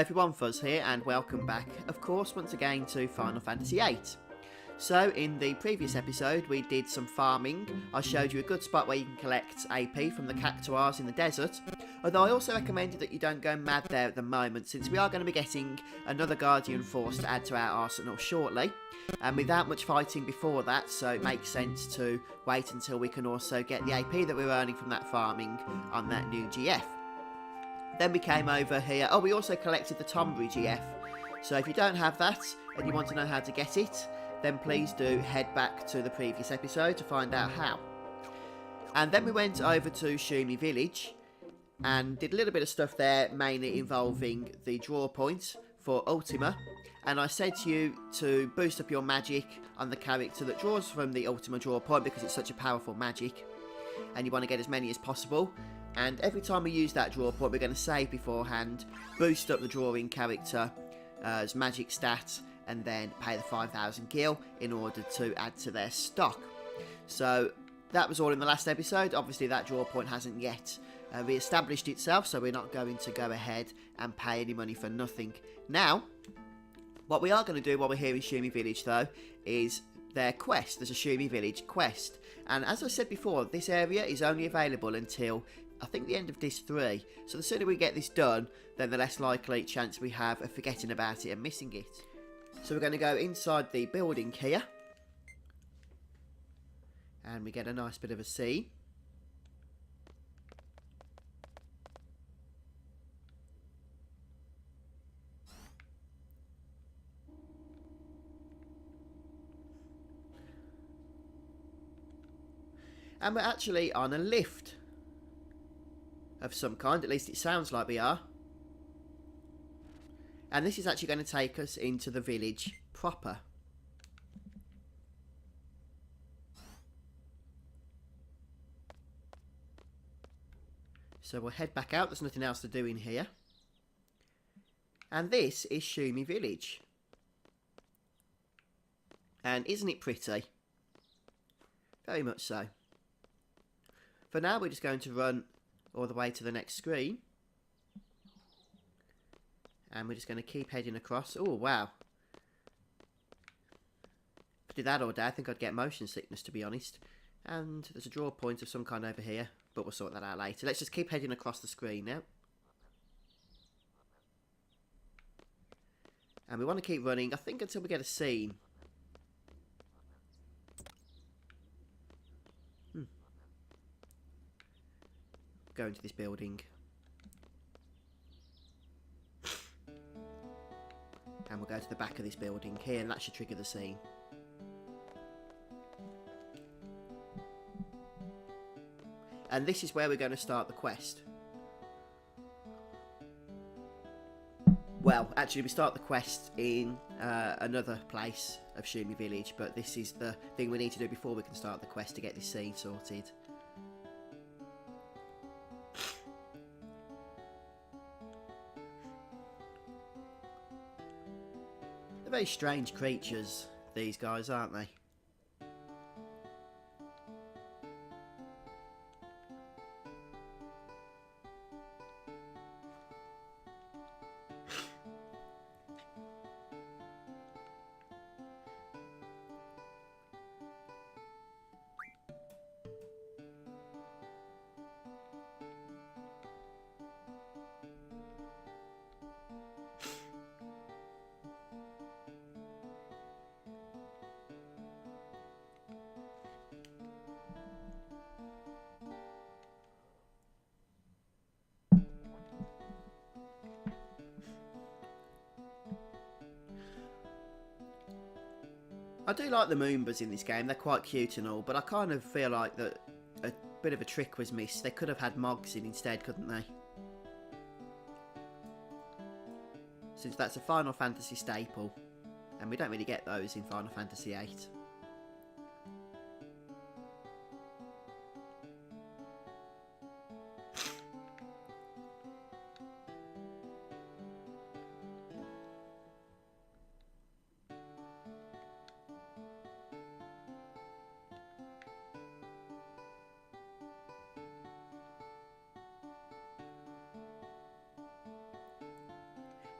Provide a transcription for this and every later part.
everyone, Fuzz here, and welcome back, of course, once again to Final Fantasy VIII. So, in the previous episode, we did some farming. I showed you a good spot where you can collect AP from the cactuars in the desert, although I also recommended that you don't go mad there at the moment, since we are going to be getting another Guardian Force to add to our arsenal shortly, and without much fighting before that, so it makes sense to wait until we can also get the AP that we're earning from that farming on that new GF. Then we came over here. Oh, we also collected the Tombury GF. So if you don't have that and you want to know how to get it, then please do head back to the previous episode to find out how. And then we went over to Shumi village and did a little bit of stuff there, mainly involving the draw point for Ultima. And I said to you to boost up your magic on the character that draws from the Ultima draw point because it's such a powerful magic. And you want to get as many as possible. And every time we use that draw point, we're going to save beforehand, boost up the drawing character as magic stat, and then pay the 5,000 gil in order to add to their stock. So that was all in the last episode. Obviously that draw point hasn't yet re-established itself, so we're not going to go ahead and pay any money for nothing. Now, what we are going to do while we're here in Shumi village though, is their quest. There's a Shumi village quest. And as I said before, this area is only available until I think the end of Disc 3, so the sooner we get this done, then the less likely chance we have of forgetting about it and missing it. So we're going to go inside the building here, and we get a nice bit of a scene. And we're actually on a lift of some kind, at least it sounds like we are. And this is actually going to take us into the village proper. So we'll head back out, there's nothing else to do in here. And this is Shumi village. And isn't it pretty? Very much so. For now we're just going to run all the way to the next screen. And we're just going to keep heading across. Oh, wow. If I did that all day, I think I'd get motion sickness, to be honest. And there's a draw point of some kind over here, but we'll sort that out later. Let's just keep heading across the screen now. And we want to keep running, I think, until we get a scene. Go into this building. And we'll go to the back of this building here, and that should trigger the scene. And this is where we're going to start the quest. Well, actually we start the quest in another place of Shumi village, but this is the thing we need to do before we can start the quest to get this scene sorted. They're very strange creatures, these guys, aren't they? I do like the Moombas in this game, they're quite cute and all, but I kind of feel like that a bit of a trick was missed. They could have had Mogs in instead, couldn't they? Since that's a Final Fantasy staple, and we don't really get those in Final Fantasy VIII.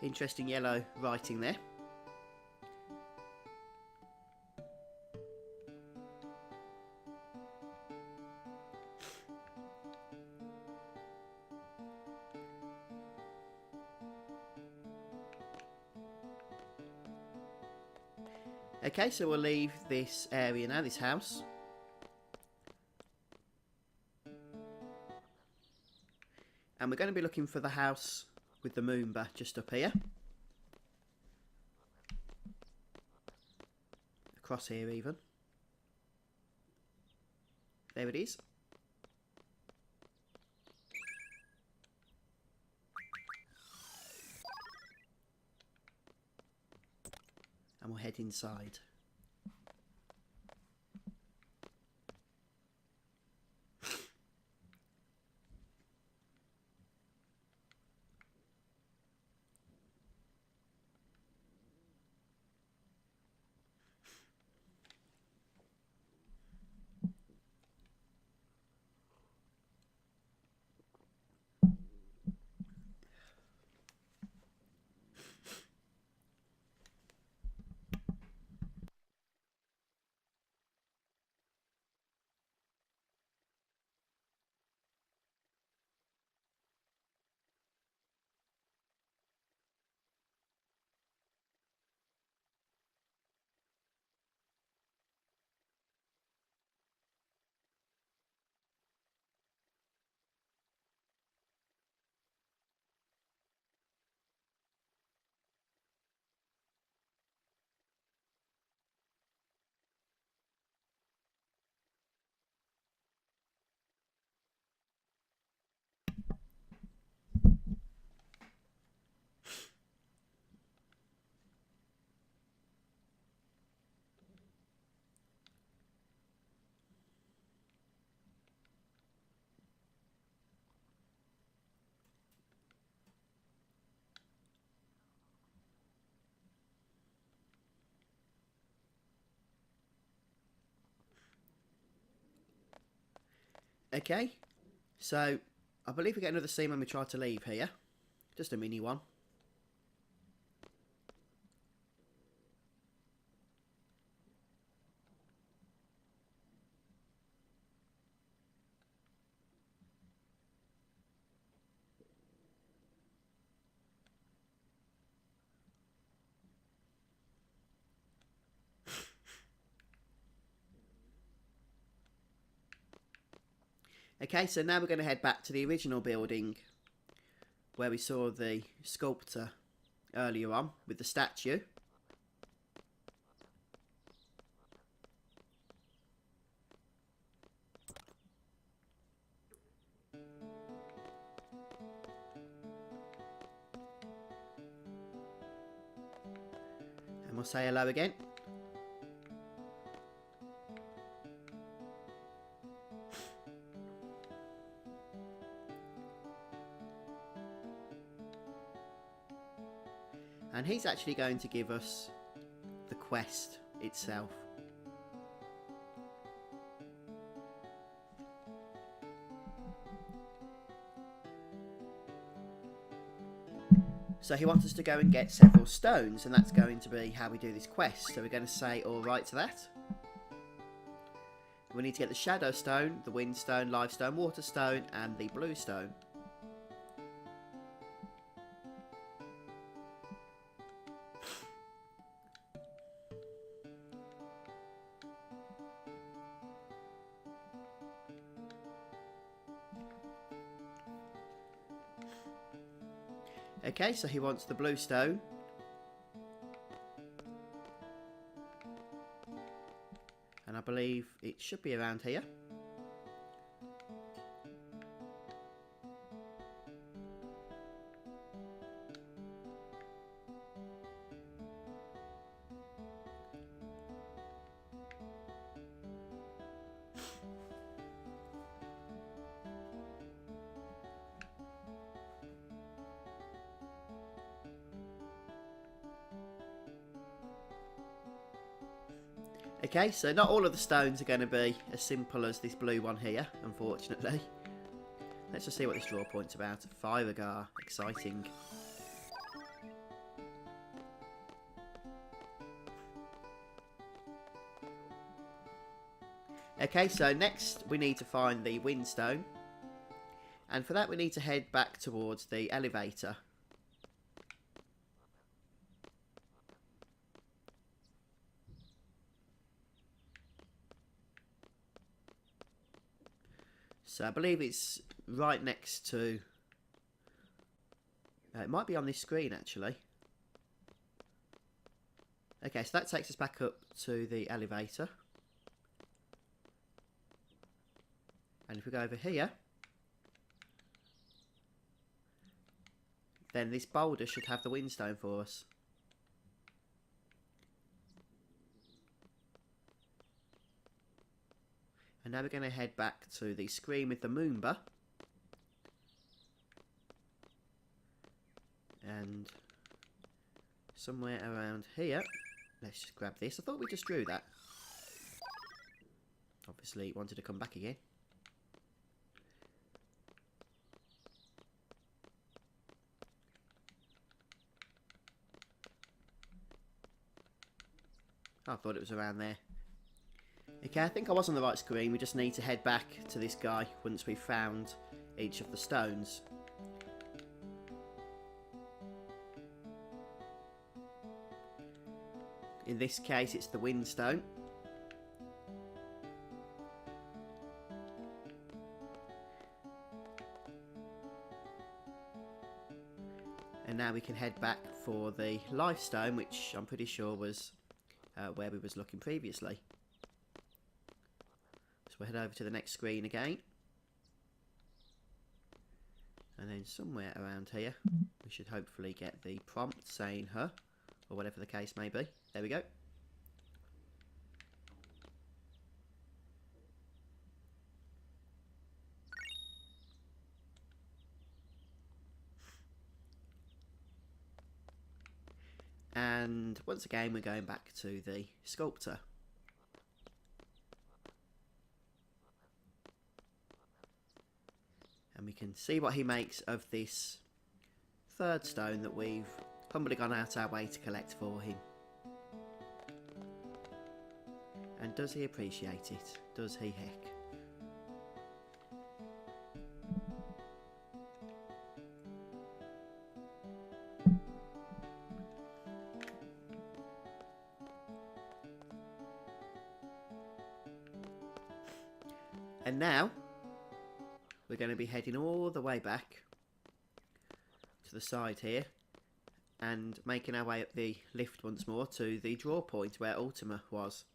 Interesting yellow writing there. Okay, so we'll leave this area now, this house. And we're going to be looking for the house with the Moomba just up here. Across here even. There it is. And we'll head inside. Okay, so I believe we get another scene when we try to leave here. Just a mini one. Okay, so now we're going to head back to the original building where we saw the sculptor earlier on with the statue. And we'll say hello again. And he's actually going to give us the quest itself. So he wants us to go and get several stones, and that's going to be how we do this quest. So we're going to say alright to that. We need to get the Shadow Stone, the Wind Stone, Life Stone, Water Stone, and the Blue Stone. Okay, so he wants the Blue Stone. And I believe it should be around here. Okay, so not all of the stones are going to be as simple as this blue one here, unfortunately. Let's just see what this draw point's about. Firegar, exciting. Okay, so next we need to find the windstone. And for that we need to head back towards the elevator. So I believe it's right next to... it might be on this screen actually. Okay, so that takes us back up to the elevator. And if we go over here, then this boulder should have the windstone for us. And now we're going to head back to the screen with the Moomba. And somewhere around here, let's just grab this. I thought we just drew that. Obviously it wanted to come back again. I thought it was around there. Okay, I think I was on the right screen. We just need to head back to this guy once we've found each of the stones. In this case, it's the windstone. And now we can head back for the lifestone, which I'm pretty sure was where we was looking previously. So we'll head over to the next screen again. And then somewhere around here, we should hopefully get the prompt saying her, or whatever the case may be. There we go. And once again, we're going back to the sculptor. And we can see what he makes of this third stone that we've humbly gone out our way to collect for him. And does he appreciate it? Does he heck? And now we're going to be heading all the way back to the side here and making our way up the lift once more to the draw point where Ultima was.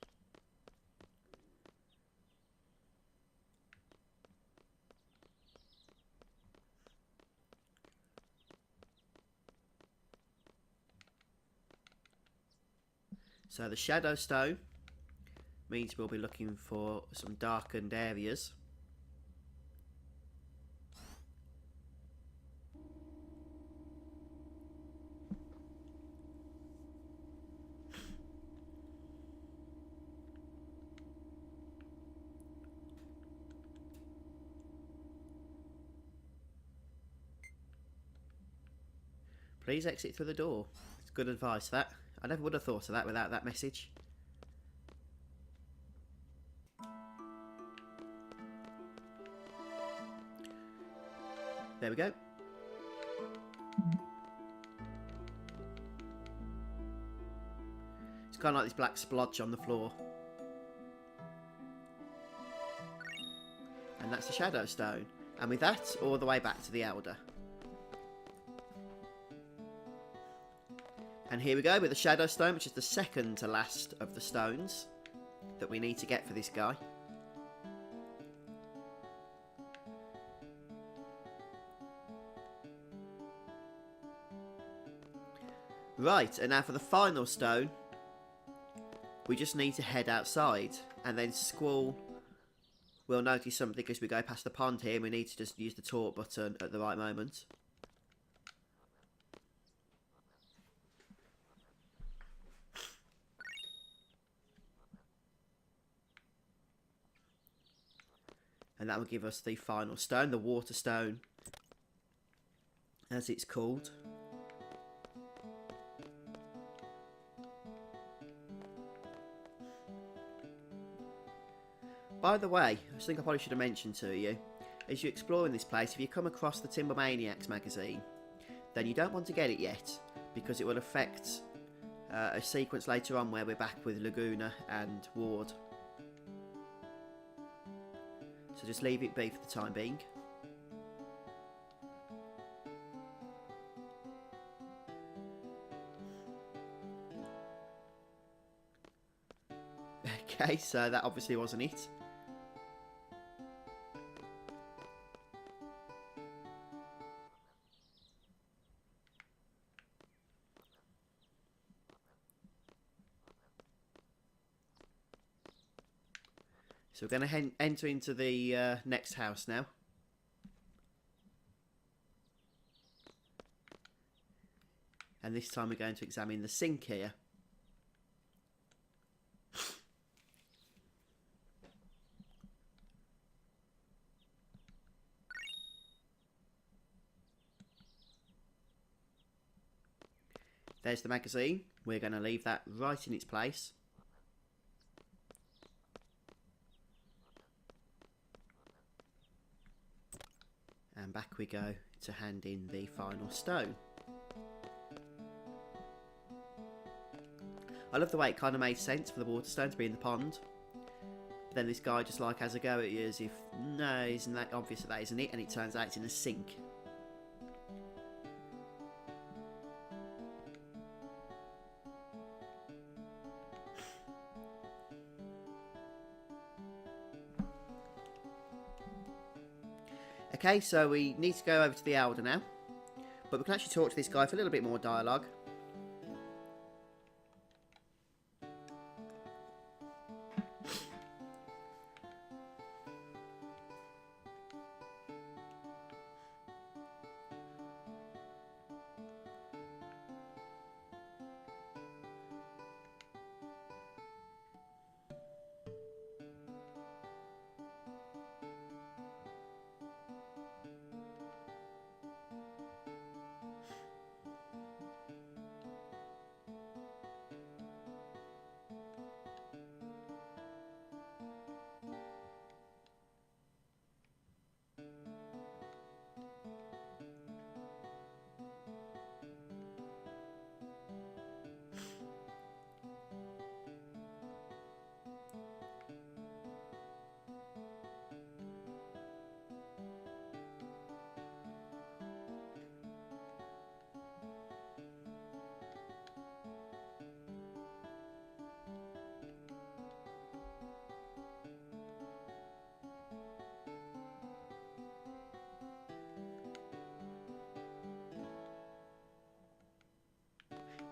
So the Shadow Stone means we'll be looking for some darkened areas. Please exit through the door. It's good advice, that. I never would have thought of that without that message. There we go. It's kind of like this black splodge on the floor. And that's the Shadow Stone. And with that, all the way back to the Elder. And here we go with the Shadow Stone, which is the second to last of the stones that we need to get for this guy. Right, and now for the final stone, we just need to head outside, and then Squall will notice something as we go past the pond here. We need to just use the talk button at the right moment. And that will give us the final stone, the water stone, as it's called. By the way, I think I probably should have mentioned to you, as you're exploring this place, if you come across the Timber Maniacs magazine, then you don't want to get it yet, because it will affect a sequence later on where we're back with Laguna and Ward. So just leave it be for the time being. Okay, so that obviously wasn't it. So we're going to enter into the next house now. And this time we're going to examine the sink here. There's the magazine. We're going to leave that right in its place. And back we go to hand in the final stone. I love the way it kind of made sense for the water stone to be in the pond. But then this guy just like has a go at you as if, no, isn't that obvious that isn't it? And it turns out it's in a sink. Okay, so we need to go over to the Elder now. But we can actually talk to this guy for a little bit more dialogue.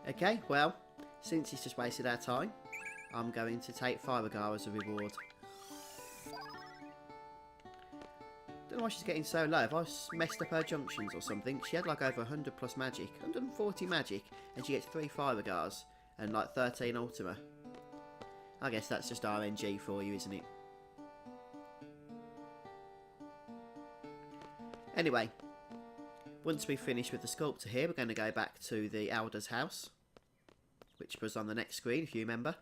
Okay, well, since he's just wasted our time, I'm going to take Firegar as a reward. Don't know why she's getting so low. Have I messed up her junctions or something? She had like over 100 plus magic, 140 magic, and she gets 3 Firegars and like 13 Ultima. I guess that's just RNG for you, isn't it? Anyway, once we've finished with the sculptor here, we're going to go back to the Elder's house, which was on the next screen, if you remember.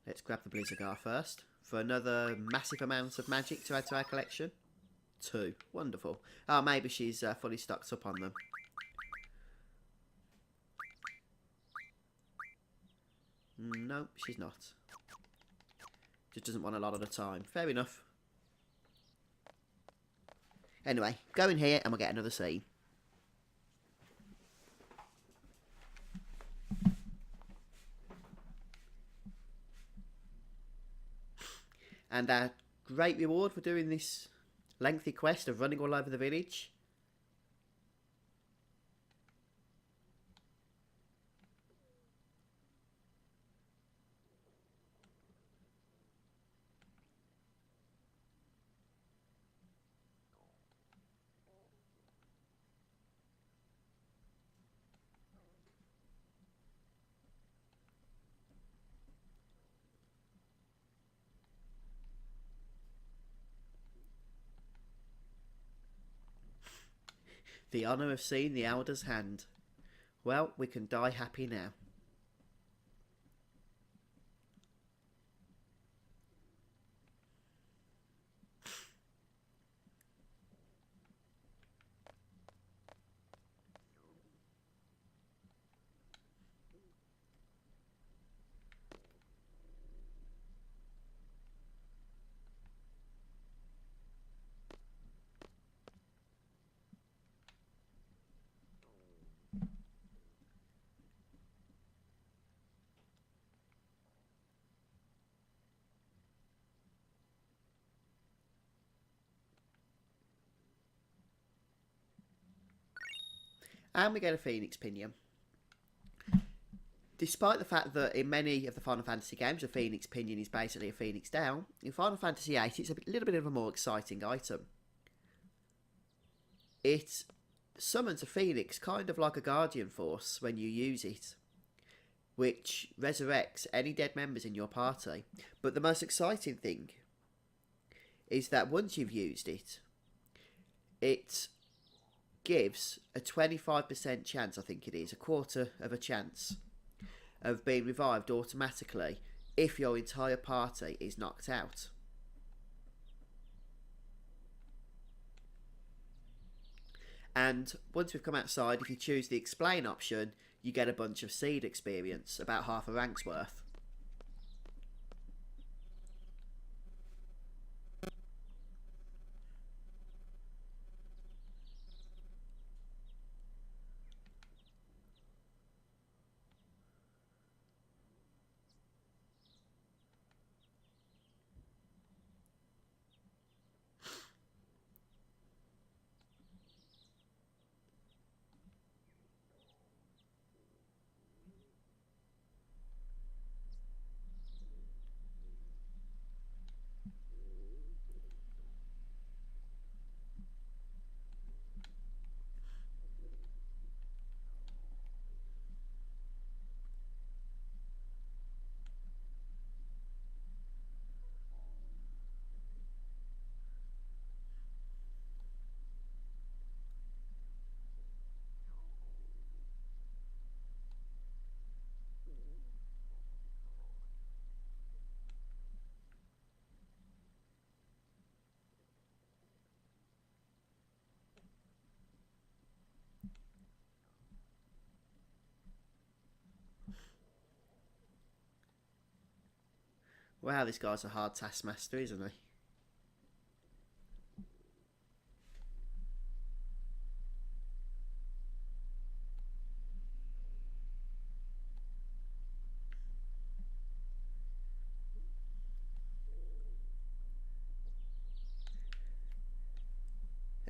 Let's grab the Blizzardgar first, for another massive amount of magic to add to our collection. 2. Wonderful. Oh, maybe she's fully stocked up on them. No, she's not. Just doesn't want a lot of the time. Fair enough. Anyway, go in here and we'll get another scene. And our great reward for doing this lengthy quest of running all over the village. The honour of seeing the Elder's hand. Well, we can die happy now. And we get a Phoenix Pinion. Despite the fact that in many of the Final Fantasy games, a Phoenix Pinion is basically a Phoenix Down, in Final Fantasy VIII, it's a little bit of a more exciting item. It summons a Phoenix kind of like a Guardian Force when you use it, which resurrects any dead members in your party. But the most exciting thing is that once you've used it, it gives a 25% chance, I think it is, a quarter of a chance, of being revived automatically if your entire party is knocked out. And once we've come outside, if you choose the explain option, you get a bunch of seed experience, about half a rank's worth. Wow, this guy's a hard taskmaster, isn't he?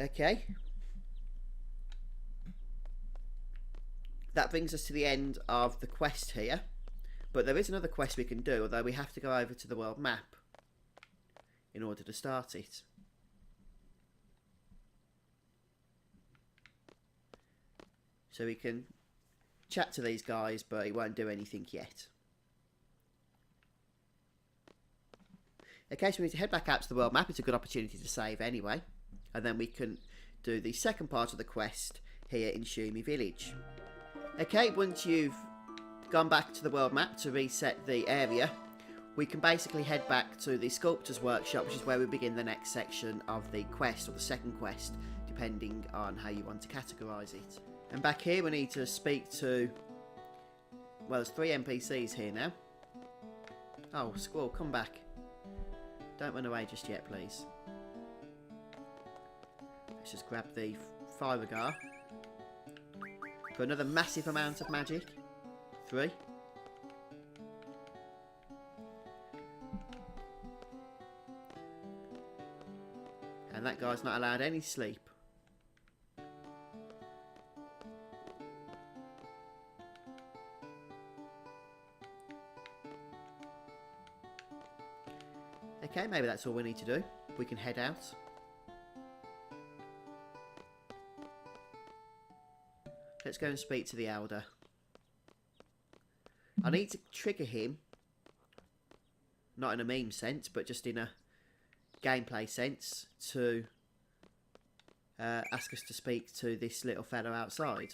Okay. That brings us to the end of the quest here. But there is another quest we can do, although we have to go over to the world map in order to start it. So we can chat to these guys, but it won't do anything yet. Okay, so we need to head back out to the world map. It's a good opportunity to save anyway. And then we can do the second part of the quest here in Shumi Village. Okay, once you've gone back to the world map to reset the area, we can basically head back to the sculptor's workshop, which is where we begin the next section of the quest, or the second quest, depending on how you want to categorise it. And back here we need to speak to, well, there's 3 NPCs here now. Oh, Squirrel, come back. Don't run away just yet, please. Let's just grab the Firegar for another massive amount of magic. 3. And that guy's not allowed any sleep. Okay, maybe that's all we need to do. We can head out. Let's go and speak to the Elder. I need to trigger him, not in a meme sense, but just in a gameplay sense, to ask us to speak to this little fellow outside.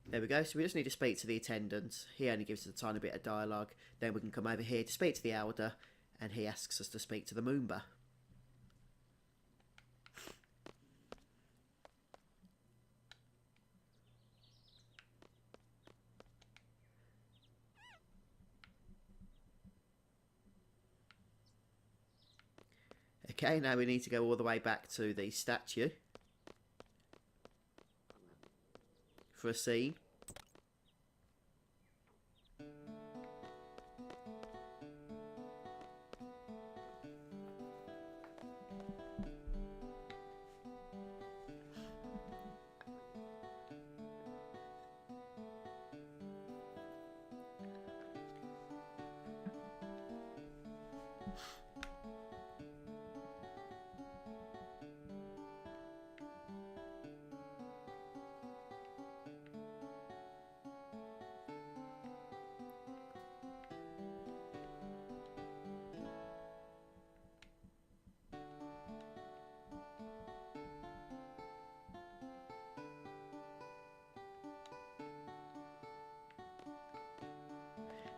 There we go, so we just need to speak to the attendant. He only gives us a tiny bit of dialogue. Then we can come over here to speak to the Elder, and he asks us to speak to the Moomba. Okay, now we need to go all the way back to the statue for a scene.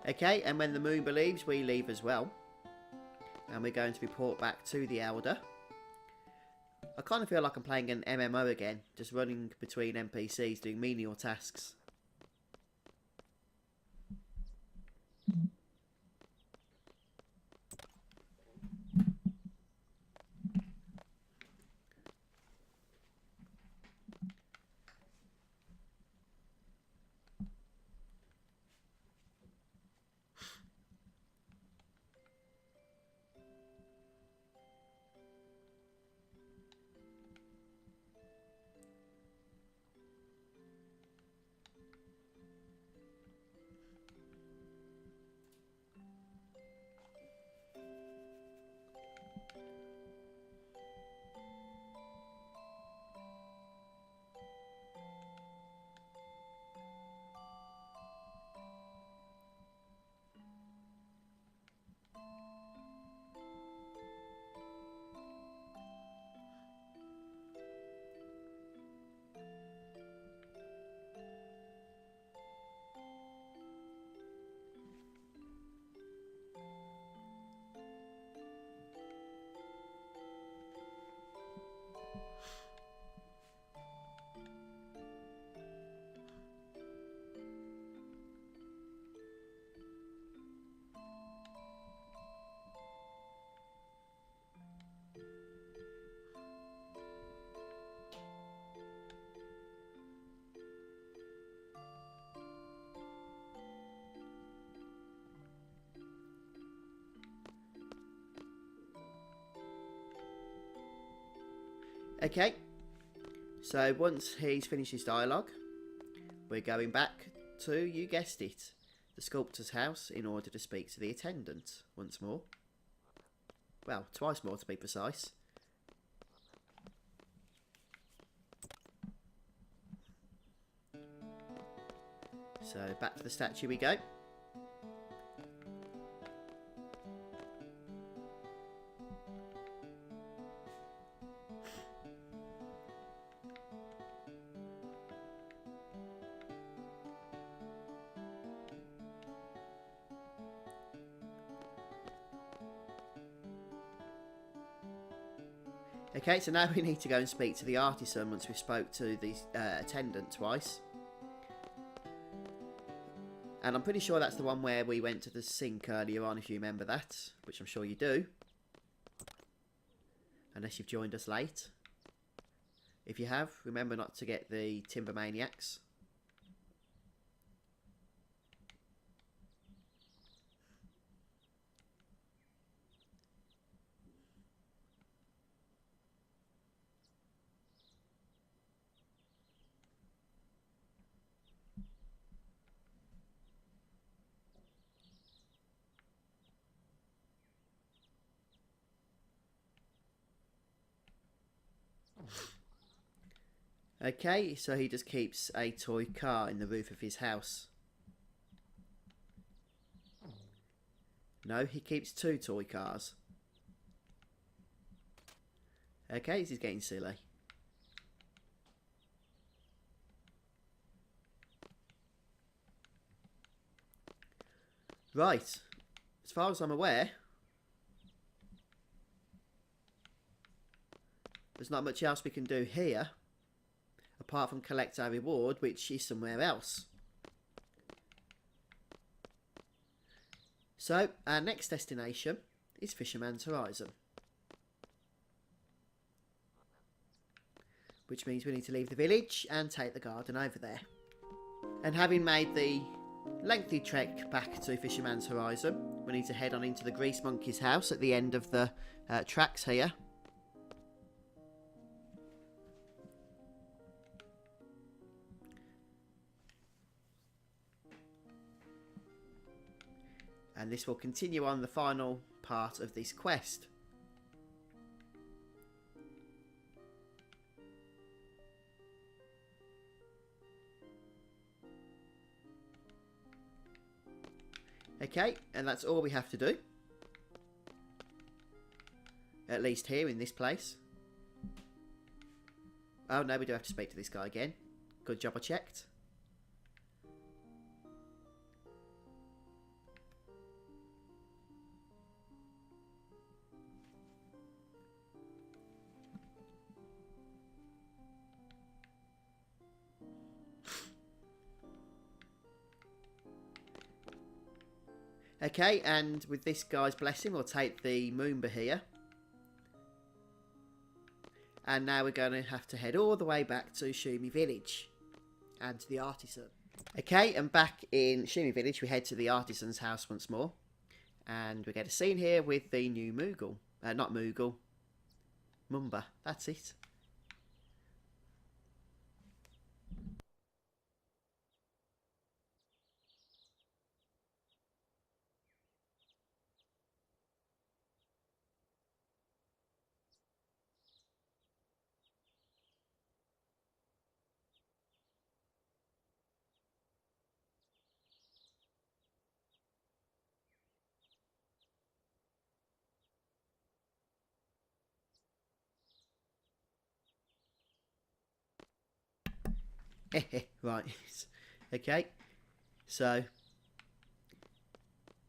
Okay, and when the moon believes, we leave as well. And we're going to report back to the Elder. I kind of feel like I'm playing an MMO again, just running between NPCs doing menial tasks. Okay, so once he's finished his dialogue, we're going back to, you guessed it, the sculptor's house in order to speak to the attendant once more. Well, twice more to be precise. So back to the statue we go. Okay, so now we need to go and speak to the artisan once we spoke to the attendant twice. And I'm pretty sure that's the one where we went to the sink earlier on, if you remember that, which I'm sure you do. Unless you've joined us late. If you have, remember not to get the Timber Maniacs. Okay, so he just keeps a toy car in the roof of his house. No, he keeps 2 toy cars. Okay, this is getting silly. Right, as far as I'm aware, there's not much else we can do here, apart from collect our reward, which is somewhere else. So, our next destination is Fisherman's Horizon. Which means we need to leave the village and take the garden over there. And having made the lengthy trek back to Fisherman's Horizon, we need to head on into the Grease Monkey's house at the end of the tracks here. And this will continue on the final part of this quest. Okay, and that's all we have to do. At least here in this place. Oh no, we do have to speak to this guy again. Good job I checked. Okay, and with this guy's blessing, we'll take the Moomba here. And now we're going to have to head all the way back to Shumi Village and to the artisan. Okay, and back in Shumi Village, we head to the artisan's house once more. And we get a scene here with the new Moogle. Not Moogle. Moomba, that's it. Right, okay, so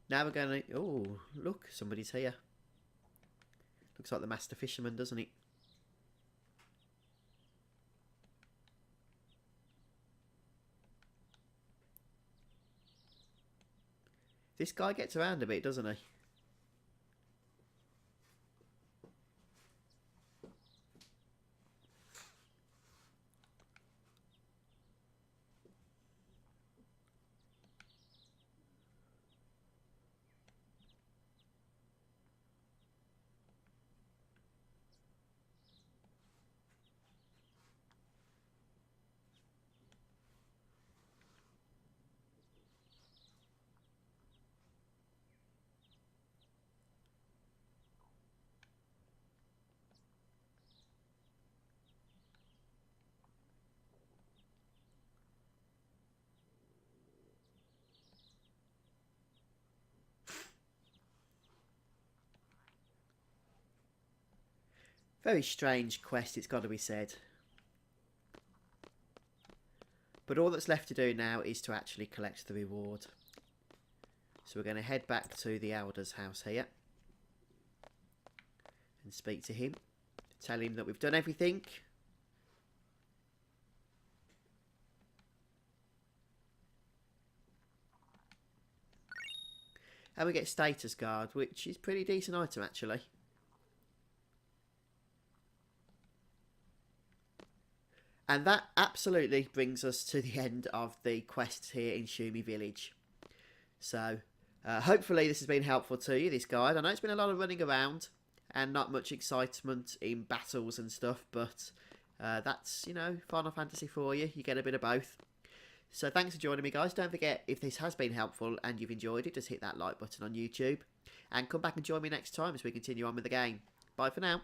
now we're going to, oh look, somebody's here. Looks like the Master Fisherman, doesn't it? This guy gets around a bit, doesn't he? Very strange quest, it's got to be said. But all that's left to do now is to actually collect the reward. So we're going to head back to the Elder's house here. And speak to him. Tell him that we've done everything. And we get status card, which is a pretty decent item actually. And that absolutely brings us to the end of the quests here in Shumi Village. So, hopefully this has been helpful to you, this guide. I know it's been a lot of running around and not much excitement in battles and stuff, but that's, you know, Final Fantasy for you. You get a bit of both. So thanks for joining me, guys. Don't forget, if this has been helpful and you've enjoyed it, just hit that like button on YouTube. And come back and join me next time as we continue on with the game. Bye for now.